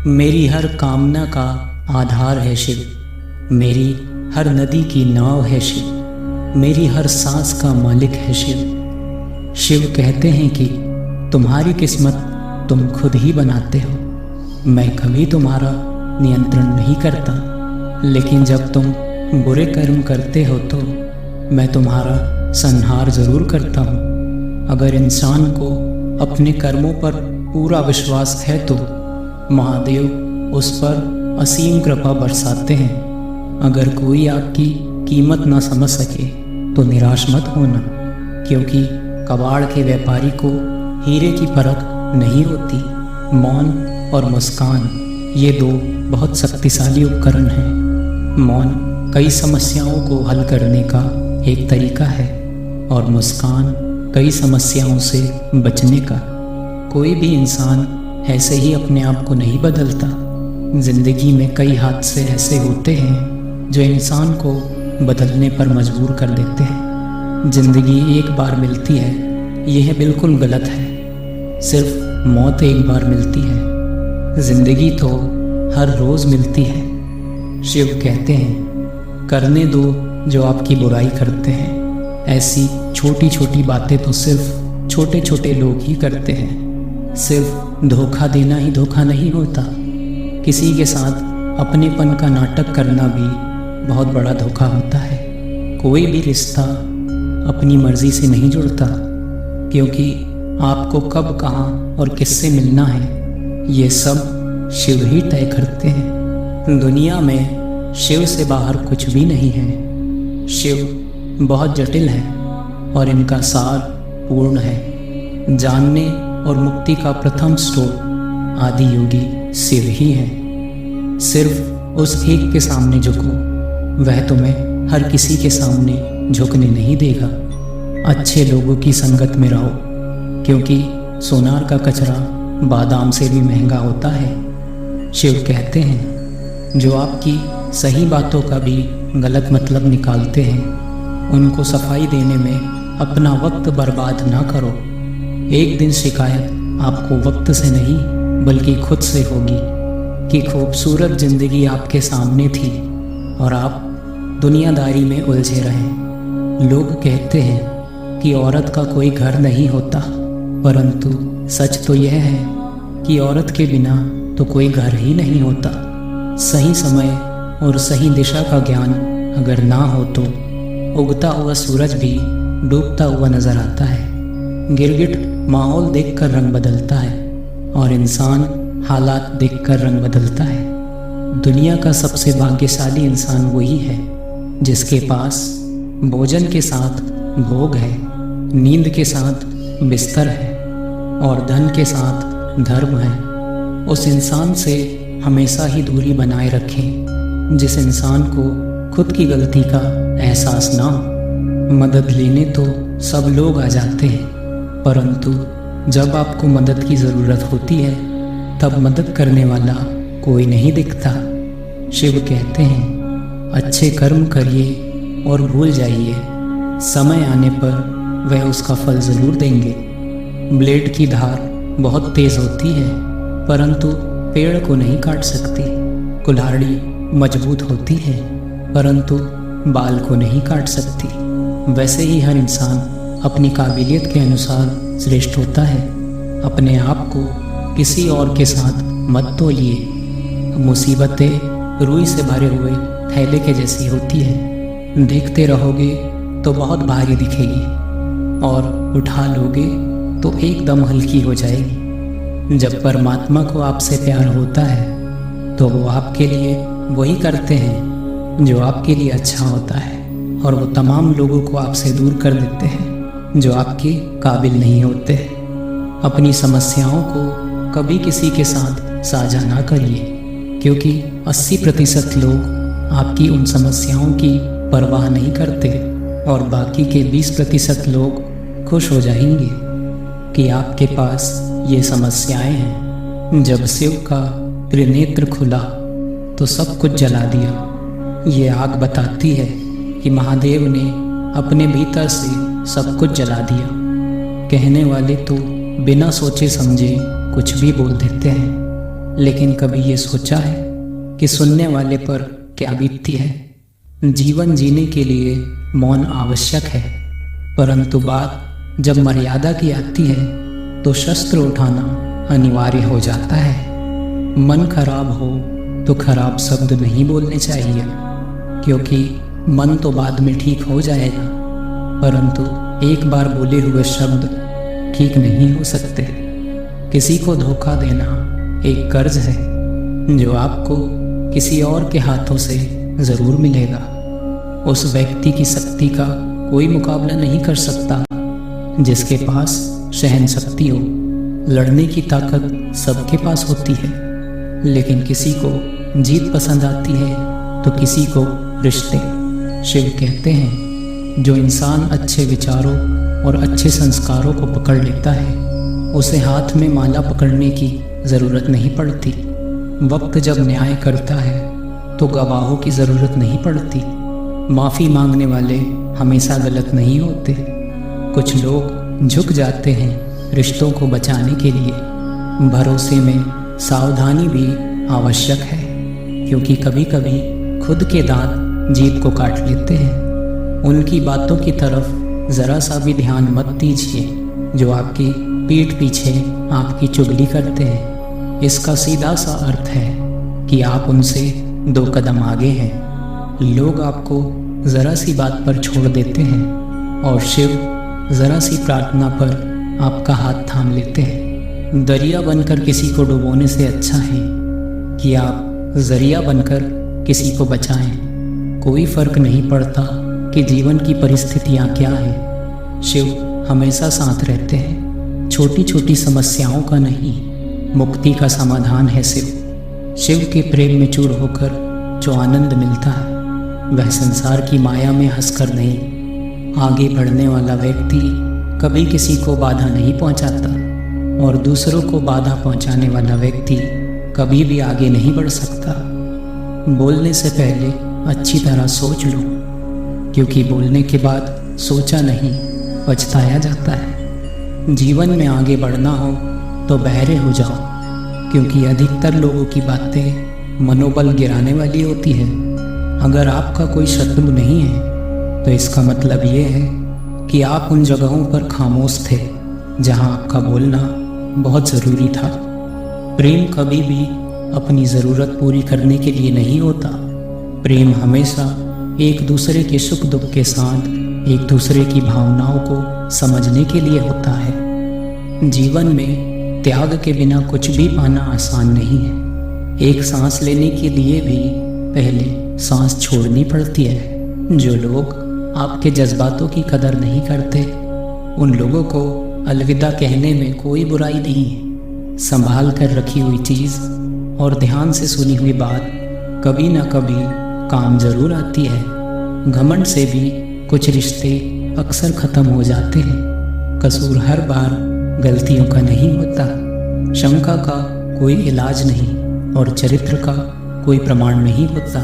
मेरी हर कामना का आधार है शिव। मेरी हर नदी की नाव है शिव। मेरी हर सांस का मालिक है शिव। शिव कहते हैं कि तुम्हारी किस्मत तुम खुद ही बनाते हो। मैं कभी तुम्हारा नियंत्रण नहीं करता, लेकिन जब तुम बुरे कर्म करते हो तो मैं तुम्हारा संहार ज़रूर करता हूँ। अगर इंसान को अपने कर्मों पर पूरा विश्वास है तो महादेव उस पर असीम कृपा बरसाते हैं। अगर कोई आपकी कीमत ना समझ सके तो निराश मत होना, क्योंकि कबाड़ के व्यापारी को हीरे की परख नहीं होती। मौन और मुस्कान ये दो बहुत शक्तिशाली उपकरण हैं। मौन कई समस्याओं को हल करने का एक तरीका है और मुस्कान कई समस्याओं से बचने का। कोई भी इंसान ऐसे ही अपने आप को नहीं बदलता। जिंदगी में कई हादसे ऐसे होते हैं जो इंसान को बदलने पर मजबूर कर देते हैं। जिंदगी एक बार मिलती है, यह बिल्कुल गलत है। सिर्फ मौत एक बार मिलती है, जिंदगी तो हर रोज मिलती है। शिव कहते हैं करने दो जो आपकी बुराई करते हैं। ऐसी छोटी छोटी बातें तो सिर्फ छोटे छोटे लोग ही करते हैं। सिर्फ धोखा देना ही धोखा नहीं होता, किसी के साथ अपनेपन का नाटक करना भी बहुत बड़ा धोखा होता है। कोई भी रिश्ता अपनी मर्जी से नहीं जुड़ता, क्योंकि आपको कब कहाँ और किससे मिलना है ये सब शिव ही तय करते हैं। दुनिया में शिव से बाहर कुछ भी नहीं है। शिव बहुत जटिल है और इनका सार पूर्ण है। जानने और मुक्ति का प्रथम स्रोत आदि योगी शिव ही है। सिर्फ उस एक के सामने झुको, वह तुम्हें हर किसी के सामने झुकने नहीं देगा। अच्छे लोगों की संगत में रहो, क्योंकि सोनार का कचरा बादाम से भी महंगा होता है। शिव कहते हैं जो आपकी सही बातों का भी गलत मतलब निकालते हैं, उनको सफाई देने में अपना वक्त बर्बाद ना करो। एक दिन शिकायत आपको वक्त से नहीं बल्कि खुद से होगी कि खूबसूरत जिंदगी आपके सामने थी और आप दुनियादारी में उलझे रहे। लोग कहते हैं कि औरत का कोई घर नहीं होता, परंतु सच तो यह है कि औरत के बिना तो कोई घर ही नहीं होता। सही समय और सही दिशा का ज्ञान अगर ना हो तो उगता हुआ सूरज भी डूबता हुआ नजर आता है। गिरगिट माहौल देखकर रंग बदलता है और इंसान हालात देखकर रंग बदलता है। दुनिया का सबसे भाग्यशाली इंसान वही है जिसके पास भोजन के साथ भोग है, नींद के साथ बिस्तर है और धन के साथ धर्म है। उस इंसान से हमेशा ही दूरी बनाए रखें जिस इंसान को खुद की गलती का एहसास ना हो। मदद लेने तो सब लोग आ जाते हैं, परंतु जब आपको मदद की ज़रूरत होती है तब मदद करने वाला कोई नहीं दिखता। शिव कहते हैं अच्छे कर्म करिए और भूल जाइए, समय आने पर वह उसका फल ज़रूर देंगे। ब्लेड की धार बहुत तेज़ होती है, परंतु पेड़ को नहीं काट सकती। कुल्हाड़ी मजबूत होती है, परंतु बाल को नहीं काट सकती। वैसे ही हर इंसान अपनी काबिलियत के अनुसार श्रेष्ठ होता है। अपने आप को किसी और के साथ मत तोलिए। मुसीबतें रुई से भरे हुए थैले के जैसी होती है, देखते रहोगे तो बहुत भारी दिखेगी और उठा लोगे तो एकदम हल्की हो जाएगी। जब परमात्मा को आपसे प्यार होता है तो वो आपके लिए वही करते हैं जो आपके लिए अच्छा होता है, और वो तमाम लोगों को आपसे दूर कर देते हैं जो आपके काबिल नहीं होते। अपनी समस्याओं को कभी किसी के साथ साझा ना करिए, क्योंकि 80% लोग आपकी उन समस्याओं की परवाह नहीं करते और बाकी के 20% लोग खुश हो जाएंगे कि आपके पास ये समस्याएं हैं। जब शिव का त्रिनेत्र खुला तो सब कुछ जला दिया। ये आग बताती है कि महादेव ने अपने भीतर से सब कुछ जला दिया। कहने वाले तो बिना सोचे समझे कुछ भी बोल देते हैं, लेकिन कभी ये सोचा है कि सुनने वाले पर क्या बीतती है? जीवन जीने के लिए मौन आवश्यक है, परंतु बात जब मर्यादा की आती है तो शस्त्र उठाना अनिवार्य हो जाता है। मन खराब हो तो खराब शब्द नहीं बोलने चाहिए, क्योंकि मन तो बाद में ठीक हो जाएगा, परंतु एक बार बोले हुए शब्द ठीक नहीं हो सकते। किसी को धोखा देना एक कर्ज है जो आपको किसी और के हाथों से ज़रूर मिलेगा। उस व्यक्ति की शक्ति का कोई मुकाबला नहीं कर सकता जिसके पास सहन शक्ति हो। लड़ने की ताकत सबके पास होती है, लेकिन किसी को जीत पसंद आती है तो किसी को रिश्ते। शिव कहते हैं, जो इंसान अच्छे विचारों और अच्छे संस्कारों को पकड़ लेता है उसे हाथ में माला पकड़ने की ज़रूरत नहीं पड़ती। वक्त जब न्याय करता है तो गवाहों की ज़रूरत नहीं पड़ती। माफ़ी मांगने वाले हमेशा गलत नहीं होते। कुछ लोग झुक जाते हैं रिश्तों को बचाने के लिए। भरोसे में सावधानी भी आवश्यक है, क्योंकि कभी कभी खुद के दांत जीभ को काट लेते हैं। उनकी बातों की तरफ ज़रा सा भी ध्यान मत दीजिए जो आपकी पीठ पीछे आपकी चुगली करते हैं। इसका सीधा सा अर्थ है कि आप उनसे 2 कदम आगे हैं। लोग आपको ज़रा सी बात पर छोड़ देते हैं और शिव ज़रा सी प्रार्थना पर आपका हाथ थाम लेते हैं। दरिया बनकर किसी को डुबोने से अच्छा है कि आप ज़रिया बनकर किसी को बचाएं। कोई फ़र्क नहीं पड़ता कि जीवन की परिस्थितियाँ क्या हैं, शिव हमेशा साथ रहते हैं। छोटी छोटी समस्याओं का नहीं, मुक्ति का समाधान है शिव। शिव के प्रेम में चूर होकर जो आनंद मिलता है वह संसार की माया में हंसकर नहीं। आगे बढ़ने वाला व्यक्ति कभी किसी को बाधा नहीं पहुंचाता, और दूसरों को बाधा पहुंचाने वाला व्यक्ति कभी भी आगे नहीं बढ़ सकता। बोलने से पहले अच्छी तरह सोच लो, क्योंकि बोलने के बाद सोचा नहीं पछताया जाता है। जीवन में आगे बढ़ना हो तो बहरे हो जाओ, क्योंकि अधिकतर लोगों की बातें मनोबल गिराने वाली होती है। अगर आपका कोई शत्रु नहीं है तो इसका मतलब ये है कि आप उन जगहों पर खामोश थे जहां आपका बोलना बहुत ज़रूरी था। प्रेम कभी भी अपनी ज़रूरत पूरी करने के लिए नहीं होता। प्रेम हमेशा एक दूसरे के सुख दुख के साथ एक दूसरे की भावनाओं को समझने के लिए होता है। जीवन में त्याग के बिना कुछ भी पाना आसान नहीं है। एक सांस लेने के लिए भी पहले सांस छोड़नी पड़ती है। जो लोग आपके जज्बातों की कदर नहीं करते उन लोगों को अलविदा कहने में कोई बुराई नहीं है। संभाल कर रखी हुई चीज़ और ध्यान से सुनी हुई बात कभी ना कभी काम जरूर आती है। घमंड से भी कुछ रिश्ते अक्सर ख़त्म हो जाते हैं। कसूर हर बार गलतियों का नहीं होता। शंका का कोई इलाज नहीं और चरित्र का कोई प्रमाण नहीं होता।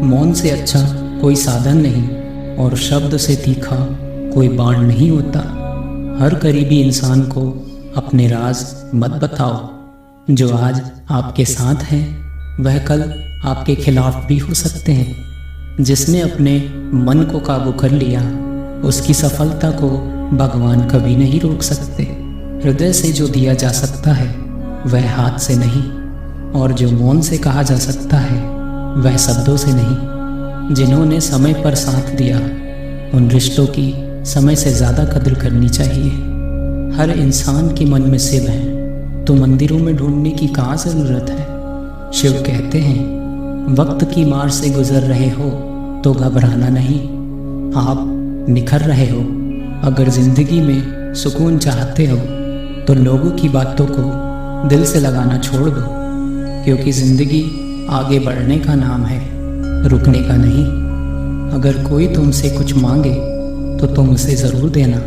मौन से अच्छा कोई साधन नहीं और शब्द से तीखा कोई बाण नहीं होता। हर करीबी इंसान को अपने राज मत बताओ। जो आज आपके साथ हैं वह कल आपके खिलाफ भी हो सकते हैं। जिसने अपने मन को काबू कर लिया उसकी सफलता को भगवान कभी नहीं रोक सकते। हृदय से जो दिया जा सकता है वह हाथ से नहीं, और जो मौन से कहा जा सकता है वह शब्दों से नहीं। जिन्होंने समय पर साथ दिया उन रिश्तों की समय से ज़्यादा कदर करनी चाहिए। हर इंसान के मन में शिव है तो मंदिरों में ढूंढने की कहाँ ज़रूरत है। शिव कहते हैं, वक्त की मार से गुजर रहे हो तो घबराना नहीं, आप निखर रहे हो। अगर ज़िंदगी में सुकून चाहते हो तो लोगों की बातों को दिल से लगाना छोड़ दो, क्योंकि ज़िंदगी आगे बढ़ने का नाम है, रुकने का नहीं। अगर कोई तुमसे कुछ मांगे तो तुम उसे ज़रूर देना,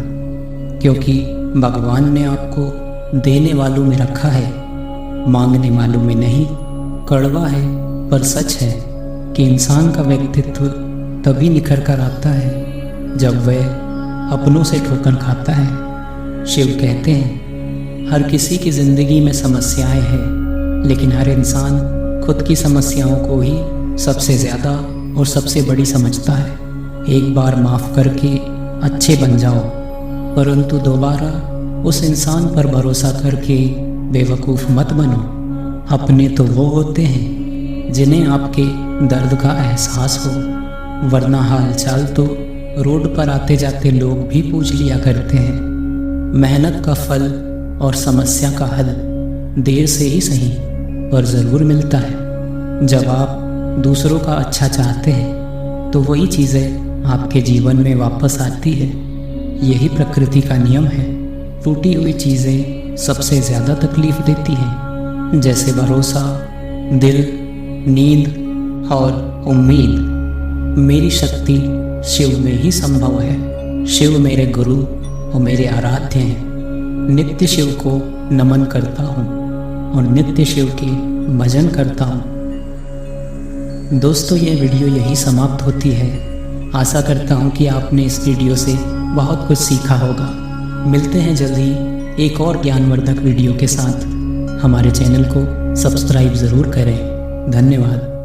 क्योंकि भगवान ने आपको देने वालों में रखा है, मांगने वालों में नहीं। कड़वा है पर सच है कि इंसान का व्यक्तित्व तभी निखर कर आता है जब वह अपनों से ठोकर खाता है। शिव कहते हैं, हर किसी की ज़िंदगी में समस्याएं हैं, लेकिन हर इंसान खुद की समस्याओं को ही सबसे ज़्यादा और सबसे बड़ी समझता है। एक बार माफ़ करके अच्छे बन जाओ, परंतु दोबारा उस इंसान पर भरोसा करके बेवकूफ़ मत बनो। अपने तो वो होते हैं जिन्हें आपके दर्द का एहसास हो, वरना हाल चाल तो रोड पर आते जाते लोग भी पूछ लिया करते हैं। मेहनत का फल और समस्या का हल देर से ही सही पर ज़रूर मिलता है। जब आप दूसरों का अच्छा चाहते हैं तो वही चीज़ें आपके जीवन में वापस आती है। यही प्रकृति का नियम है। टूटी हुई चीज़ें सबसे ज़्यादा तकलीफ़ देती हैं, जैसे भरोसा, दिल, नींद और उम्मीद। मेरी शक्ति शिव में ही संभव है। शिव मेरे गुरु और मेरे आराध्य हैं। नित्य शिव को नमन करता हूँ और नित्य शिव के भजन करता हूँ। दोस्तों, ये वीडियो यही समाप्त होती है। आशा करता हूँ कि आपने इस वीडियो से बहुत कुछ सीखा होगा। मिलते हैं जल्दी एक और ज्ञानवर्धक वीडियो के साथ। हमारे चैनल को सब्सक्राइब ज़रूर करें। धन्यवाद।